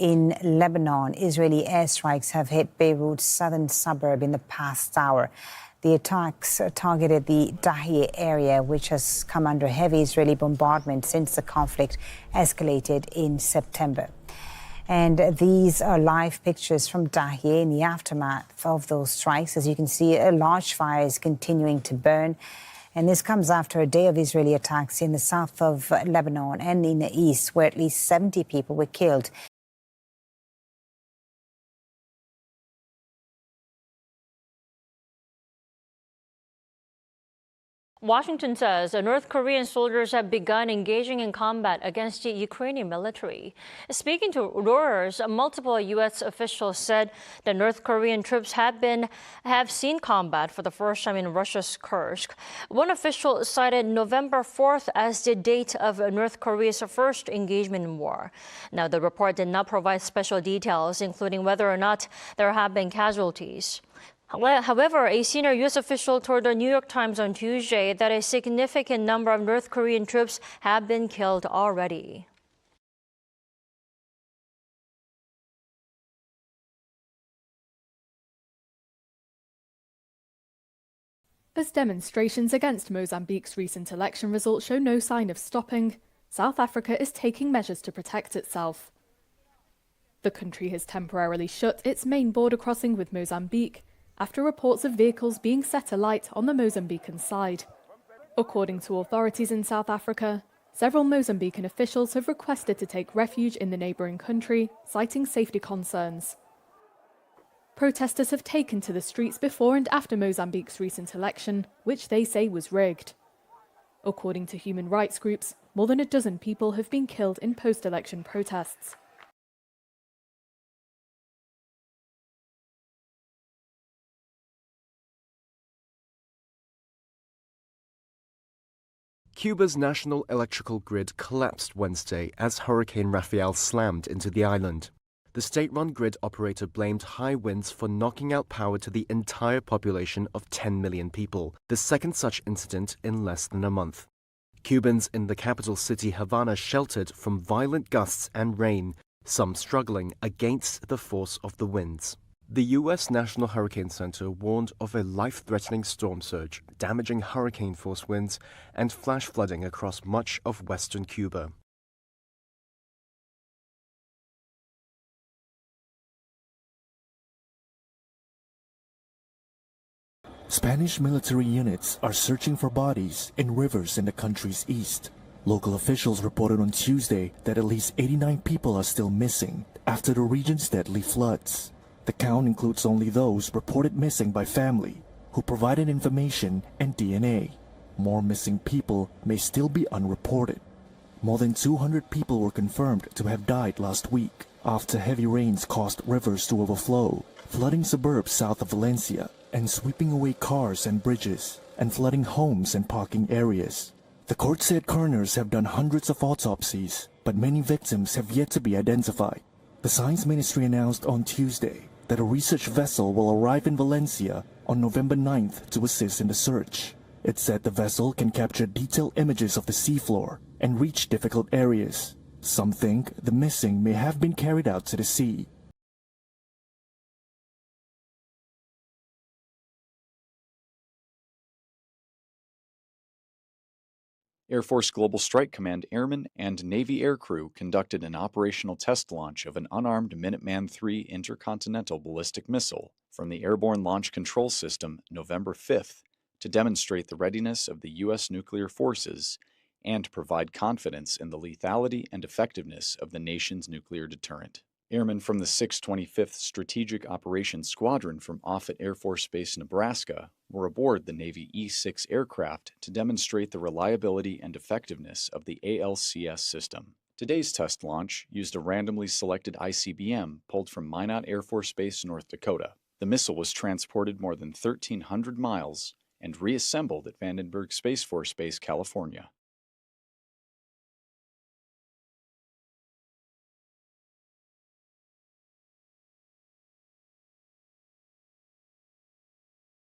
in Lebanon. Israeli airstrikes have hit Beirut's southern suburb in the past hour. The attacks targeted the Dahiyeh area, which has come under heavy Israeli bombardment since the conflict escalated in September. And these are live pictures from Dahiyeh in the aftermath of those strikes. As you can see, a large fire is continuing to burn. And this comes after a day of Israeli attacks in the south of Lebanon and in the east, where at least 70 people were killed. Washington says North Korean soldiers have begun engaging in combat against the Ukrainian military. Speaking to Reuters, multiple U.S. officials said that North Korean troops have seen combat for the first time in Russia's Kursk. One official cited November 4th as the date of North Korea's first engagement in war. Now, the report did not provide special details, including whether or not there have been casualties. However, a senior U.S. official told the New York Times on Tuesday that a significant number of North Korean troops have been killed already. As demonstrations against Mozambique's recent election results show no sign of stopping, South Africa is taking measures to protect itself. The country has temporarily shut its main border crossing with Mozambique after reports of vehicles being set alight on the Mozambican side. According to authorities in South Africa, several Mozambican officials have requested to take refuge in the neighbouring country, citing safety concerns. Protesters have taken to the streets before and after Mozambique's recent election, which they say was rigged. According to human rights groups, more than a dozen people have been killed in post-election protests. Cuba's national electrical grid collapsed Wednesday as Hurricane Rafael slammed into the island. The state-run grid operator blamed high winds for knocking out power to the entire population of 10 million people, the second such incident in less than a month. Cubans in the capital city Havana sheltered from violent gusts and rain, some struggling against the force of the winds. The U.S. National Hurricane Center warned of a life-threatening storm surge, damaging hurricane-force winds and flash flooding across much of western Cuba. Spanish military units are searching for bodies in rivers in the country's east. Local officials reported on Tuesday that at least 89 people are still missing after the region's deadly floods. The count includes only those reported missing by family who provided information and DNA. More missing people may still be unreported. More than 200 people were confirmed to have died last week after heavy rains caused rivers to overflow, flooding suburbs south of Valencia and sweeping away cars and bridges and flooding homes and parking areas. The court said coroners have done hundreds of autopsies, but many victims have yet to be identified. The Science Ministry announced on Tuesday that a research vessel will arrive in Valencia on November 9th to assist in the search. It said the vessel can capture detailed images of the seafloor and reach difficult areas. Some think the missing may have been carried out to the sea. Air Force Global Strike Command airmen and Navy aircrew conducted an operational test launch of an unarmed Minuteman III intercontinental ballistic missile from the Airborne Launch Control System November 5th to demonstrate the readiness of the U.S. nuclear forces and provide confidence in the lethality and effectiveness of the nation's nuclear deterrent. Airmen from the 625th Strategic Operations Squadron from Offutt Air Force Base, Nebraska, were aboard the Navy E-6 aircraft to demonstrate the reliability and effectiveness of the ALCS system. Today's test launch used a randomly selected ICBM pulled from Minot Air Force Base, North Dakota. The missile was transported more than 1,300 miles and reassembled at Vandenberg Space Force Base, California.